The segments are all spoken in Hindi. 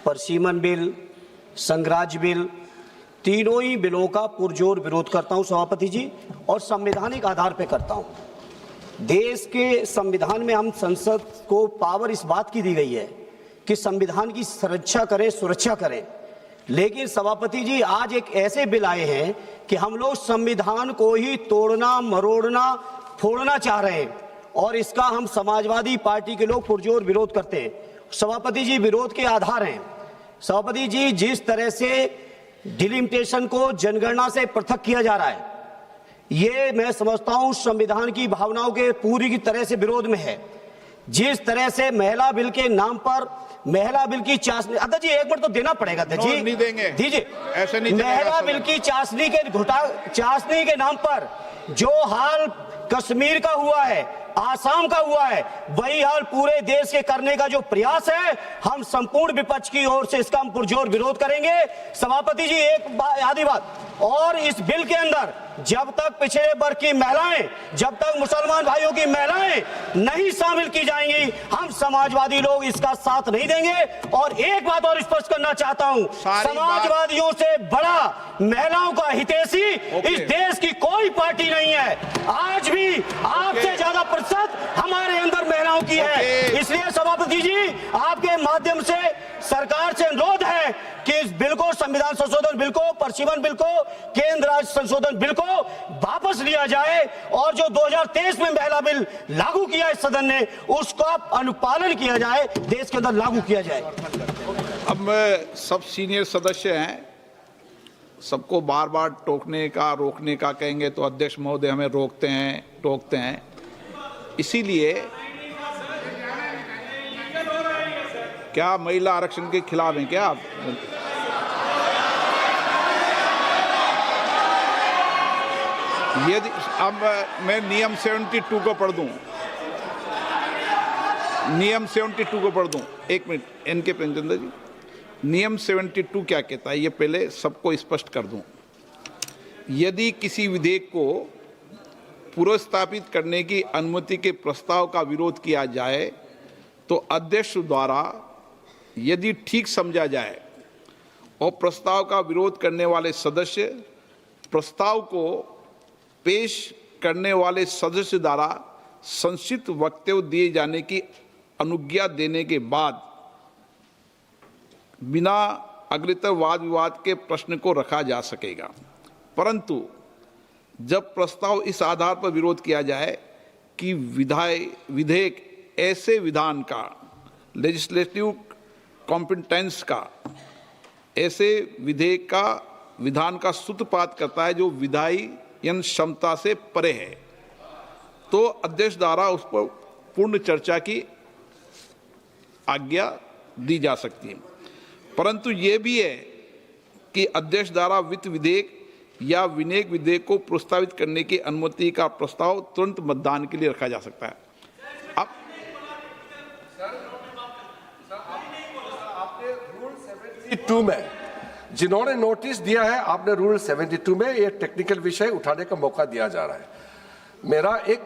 परसीमन बिल, संघराज बिल, तीनों ही बिलों का पुरजोर विरोध करता हूं सभापति जी, और संवैधानिक आधार पर करता हूं। देश के संविधान में हम संसद को पावर इस बात की दी गई है कि संविधान की सुरक्षा करें, सुरक्षा करें। लेकिन सभापति जी, आज एक ऐसे बिल आए हैं कि हम लोग संविधान को ही तोड़ना, मरोड़ना, फोड़ना चाह रहे हैं, और इसका हम समाजवादी पार्टी के लोग पुरजोर विरोध करते हैं। सभापति जी, विरोध के आधार हैं सभापति जी, जिस तरह से डिलिमिटेशन को जनगणना से पृथक किया जा रहा है, ये मैं समझता हूं संविधान की भावनाओं के पूरी की तरह से विरोध में है। जिस तरह से महिला बिल के नाम पर महिला बिल की चाशनी, अध्यक्ष जी एक मिनट तो देना पड़ेगा अध्यक्ष जी, नहीं देंगे, दीजिए। ऐसे नहीं महिला बिल की चाशनी के नाम पर जो हाल कश्मीर का हुआ है, आसाम का हुआ है, वही हाल पूरे देश के करने का जो प्रयास है, हम संपूर्ण विपक्ष की ओर से इसका हम पुरजोर विरोध करेंगे। सभापति जी एक आधी बात और, इस बिल के अंदर जब तक पिछड़े वर्ग की महिलाएं, जब तक मुसलमान भाइयों की महिलाएं नहीं शामिल की जाएंगी, हम समाजवादी लोग इसका साथ नहीं देंगे। और एक बात और स्पष्ट करना चाहता हूं, समाजवादियों से बड़ा महिलाओं का हितैषी इस देश की कोई पार्टी नहीं है। आज भी आपसे ज्यादा प्रतिशत हमारे अंदर महिलाओं की है। इसलिए सभापति जी आपके माध्यम से सरकार से अनुरोध है कि इस बिल को, संविधान संशोधन बिल को, परसीमन बिल को, केंद्र राज्य संशोधन बिल को वापस लिया जाए, और जो 2023 में महिला बिल लागू किया इस सदन ने, उसका अनुपालन किया जाए, देश के अंदर लागू किया जाए। अब सब सीनियर सदस्य हैं, सबको बार बार टोकने का, रोकने का कहेंगे तो अध्यक्ष महोदय हमें रोकते हैं, टोकते हैं। इसीलिए क्या महिला आरक्षण के खिलाफ हैं क्या आप? यदि अब मैं नियम 72 को पढ़ दूं, नियम 72 को पढ़ दूं, एक मिनट एन के प्रेमचंद्र जी, नियम 72 क्या कहता है ये पहले सबको स्पष्ट कर दूं। यदि किसी विधेयक को पुनर्स्थापित करने की अनुमति के प्रस्ताव का विरोध किया जाए तो अध्यक्ष द्वारा यदि ठीक समझा जाए और प्रस्ताव का विरोध करने वाले सदस्य प्रस्ताव को पेश करने वाले सदस्य द्वारा संक्षिप्त वक्तव्य दिए जाने की अनुज्ञा देने के बाद बिना अग्रतर वाद विवाद के प्रश्न को रखा जा सकेगा। परंतु जब प्रस्ताव इस आधार पर विरोध किया जाए कि विधेयक ऐसे विधान का, लेजिस्लेटिव कॉम्पिटेंस का, ऐसे विधेयक का विधान का सूत्रपात करता है जो विधायन क्षमता से परे है, तो अध्यक्ष द्वारा उस पर पूर्ण चर्चा की आज्ञा दी जा सकती है। परंतु ये भी है कि अध्यक्ष द्वारा वित्त विधेयक या विनियोग विधेयक को प्रस्तावित करने की अनुमति का प्रस्ताव तुरंत मतदान के लिए रखा जा सकता है। अब आपने रूल 72 में जिन्होंने नोटिस दिया है, आपने रूल 72 में ये टेक्निकल विषय उठाने का मौका दिया जा रहा है। मेरा एक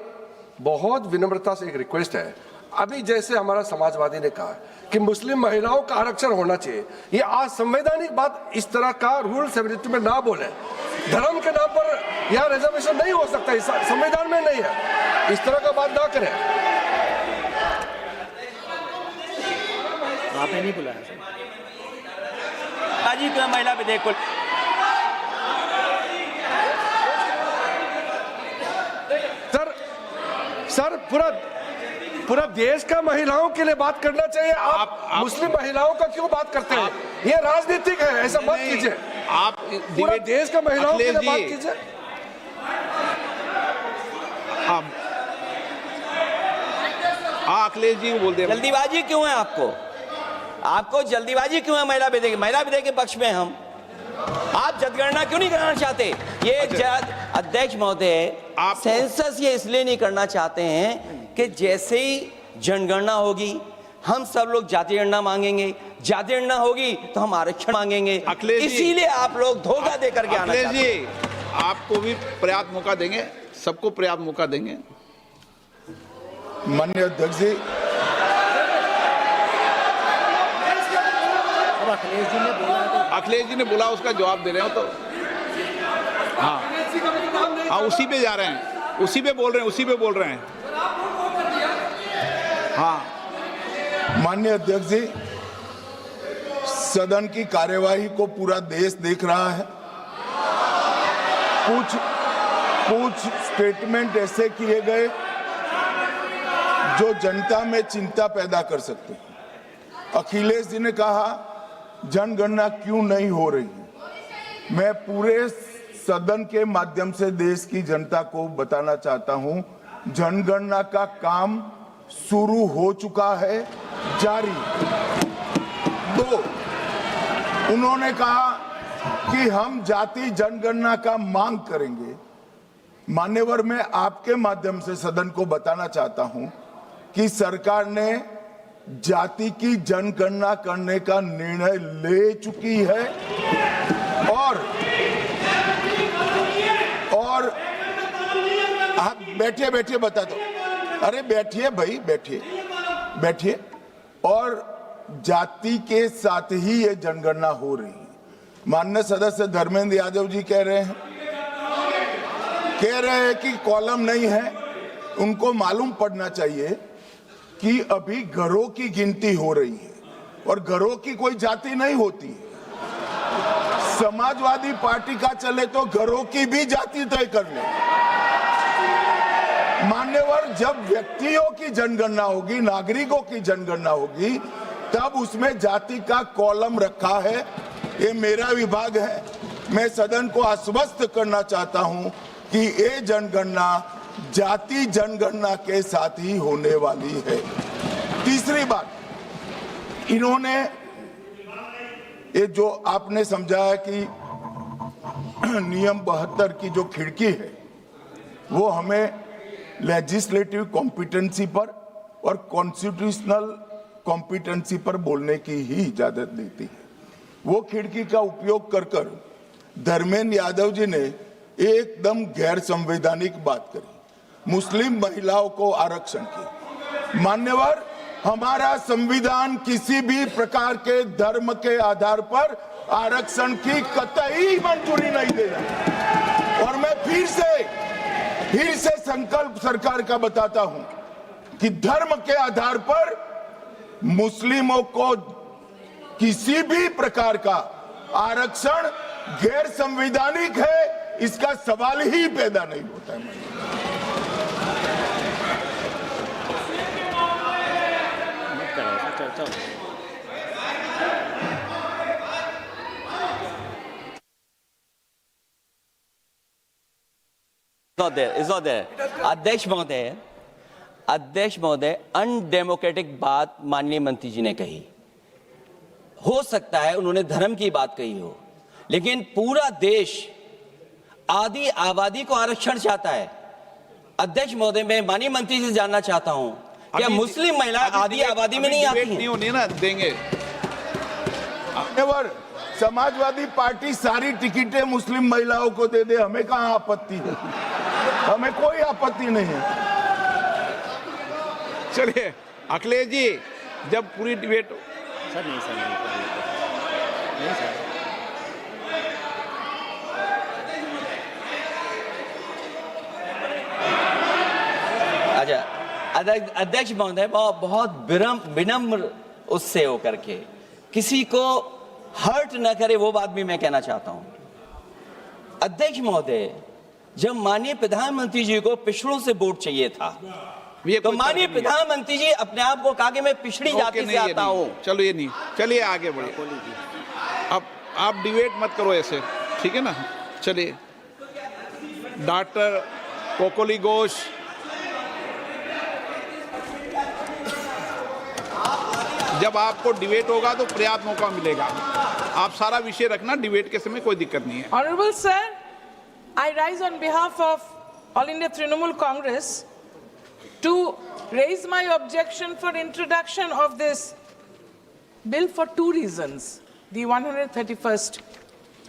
बहुत विनम्रता से एक रिक्वेस्ट है, अभी जैसे हमारा समाजवादी ने कहा कि मुस्लिम महिलाओं का आरक्षण होना चाहिए, ये असंवैधानिक बात इस तरह का रूल 72 में ना बोले। धर्म के नाम पर यह रिजर्वेशन नहीं हो सकता, संविधान में नहीं है, इस तरह का बात ना करें। आपने नहीं बुलाया आज ही क्यों महिला विधेयक को? सर पूरा देश का महिलाओं के लिए बात करना चाहिए। आप मुस्लिम महिलाओं का क्यों बात करते हैं? ये राजनीतिक है, ऐसा मत कीजिए। आप पूरा देश का महिलाओं के लिए बात कीजिए। अखिलेश जी बोल दे। जल्दीबाजी क्यों है आपको जल्दीबाजी क्यों है? महिला विधेयक के पक्ष में हम, आप जनगणना क्यों नहीं कराना चाहते? ये अध्यक्ष महोदय, आप सेंसस ये इसलिए नहीं करना चाहते हैं कि जैसे ही जनगणना होगी हम सब लोग जाति गणना मांगेंगे, जाति गणना होगी तो हम आरक्षण मांगेंगे, इसीलिए आप लोग धोखा देकर के आना चाहते हैं। आपको भी पर्याप्त मौका देंगे, सबको पर्याप्त मौका देंगे। माननीय अध्यक्ष जी, अखिलेश जी ने बोला है तो अखिलेश जी ने बोला, उसका जवाब दे रहे हो तो हाँ हाँ, उसी पे जा रहे हैं, उसी पे बोल रहे हैं, उसी पे बोल रहे हैं। हाँ माननीय अध्यक्ष जी, सदन की कार्यवाही को पूरा देश देख रहा है। कुछ स्टेटमेंट ऐसे किए गए जो जनता में चिंता पैदा कर सकते हैं। अखिलेश जी ने कहा जनगणना क्यों नहीं हो रही है। मैं पूरे सदन के माध्यम से देश की जनता को बताना चाहता हूं, जनगणना का काम शुरू हो चुका है, जारी। 2, उन्होंने कहा कि हम जाति जनगणना का मांग करेंगे। मान्यवर, मैं आपके माध्यम से सदन को बताना चाहता हूं कि सरकार ने जाति की जनगणना करने का निर्णय ले चुकी है और आप बैठिए बैठिए बता दो। अरे बैठिए भाई, बैठिए। और जाति के साथ ही ये जनगणना हो रही है। माननीय सदस्य धर्मेंद्र यादव जी कह रहे हैं कि कॉलम नहीं है। उनको मालूम पड़ना चाहिए कि अभी घरों की गिनती हो रही है और घरों की कोई जाति नहीं होती है। समाजवादी पार्टी का चले तो घरों की भी जाति तय कर ले। मान्यवर, जब व्यक्तियों की जनगणना होगी, नागरिकों की जनगणना होगी, तब उसमें जाति का कॉलम रखा है। ये मेरा विभाग है। मैं सदन को आश्वस्त करना चाहता हूं कि ये जनगणना जाति जनगणना के साथ ही होने वाली है। तीसरी बात, इन्होंने ये जो आपने समझाया कि नियम 72 की जो खिड़की है वो हमें लेजिस्लेटिव कॉम्पिटेंसी पर और कॉन्स्टिट्यूशनल कॉम्पिटेंसी पर बोलने की ही इजाजत देती है। वो खिड़की का उपयोग कर धर्मेंद्र यादव जी ने एकदम गैर संवैधानिक बात करी, मुस्लिम महिलाओं को आरक्षण की। मान्यवर, हमारा संविधान किसी भी प्रकार के धर्म के आधार पर आरक्षण की कतई मंजूरी नहीं देगा। और मैं फिर से संकल्प सरकार का बताता हूं कि धर्म के आधार पर मुस्लिमों को किसी भी प्रकार का आरक्षण गैर संवैधानिक है, इसका सवाल ही पैदा नहीं होता है। It's not there. अध्यक्ष महोदय, अनडेमोक्रेटिक बात माननीय मंत्री जी ने कही। हो सकता है उन्होंने धर्म की बात कही हो, लेकिन पूरा देश आदि आबादी को आरक्षण चाहता है। अध्यक्ष महोदय, मैं माननीय मंत्री से जानना चाहता हूं क्या मुस्लिम महिला आदि आबादी में नहीं आती नहीं होनी ना, देंगे। समाजवादी पार्टी सारी टिकटें मुस्लिम महिलाओं को दे दे, हमें कहां आपत्ति है? हमें कोई आपत्ति नहीं है। चलिए अखिलेश जी, जब पूरी डिबेट सर नहीं सर नहीं सर अच्छा, अध्यक्ष महोदय, बहुत विनम्र उससे होकर के किसी को हर्ट न करे वो बात भी मैं कहना चाहता हूं। अध्यक्ष महोदय, जब माननीय प्रधानमंत्री जी को पिछड़ों से वोट चाहिए था, तो माननीय प्रधानमंत्री जी अपने आप को कहा कि मैं पिछड़ी जाति से आता हूं। चलो ये नहीं, चलिए आगे बढ़िए। अब आप डिबेट मत करो ऐसे, ठीक है ना? चलिए डॉक्टर कोकोली घोष, जब आपको डिबेट होगा तो पर्याप्त मौका मिलेगा। आप सारा विषय रखना, डिबेट के समय कोई दिक्कत नहीं है। Honorable sir, I rise on behalf of All India Trinamool Congress to raise my objection for introduction of this bill for two reasons. The 131st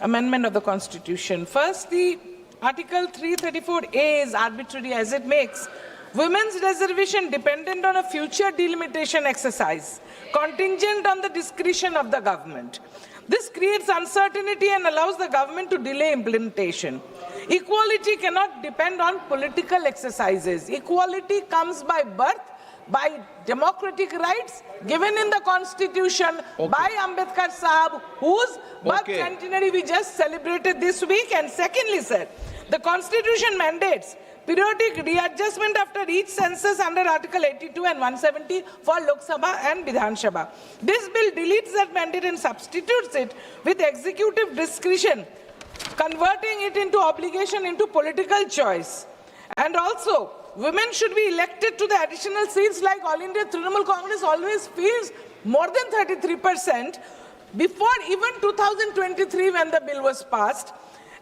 Amendment of the Constitution. First, the Article 334A is arbitrary as it makes women's reservation dependent on a future delimitation exercise, contingent on the discretion of the government. This creates uncertainty and allows the government to delay implementation. Equality cannot depend on political exercises. Equality comes by birth, by democratic rights given in the Constitution by Ambedkar Sahab, whose birth centenary we just celebrated this week. And secondly, sir, the Constitution mandates periodic readjustment after each census under Article 82 and 170 for Lok Sabha and Vidhan Sabha. This bill deletes that mandate and substitutes it with executive discretion, converting it into obligation into political choice. And also, women should be elected to the additional seats like All India Trinamool Congress always feels more than 33% before even 2023 when the bill was passed.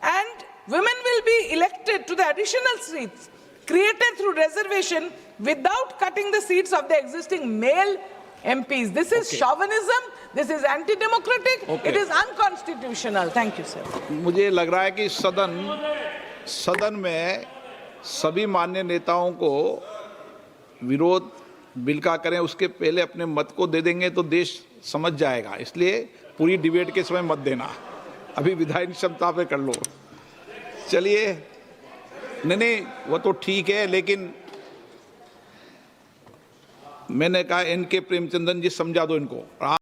And women will be elected to the additional seats created through reservation without cutting the seats of the existing male MPs. This is chauvinism, this is anti-democratic, it is unconstitutional. Thank you, sir. मुझे लग रहा है कि सदन में सभी मान्य नेताओं को विरोध बिल का करें, उसके पहले अपने मत को दे देंगे तो देश समझ जाएगा। इसलिए पूरी डिबेट के समय मत देना, अभी विधायक क्षमता पे कर लो। चलिए, नहीं वो तो ठीक है, लेकिन मैंने कहा एन के प्रेमचंदन जी समझा दो इनको।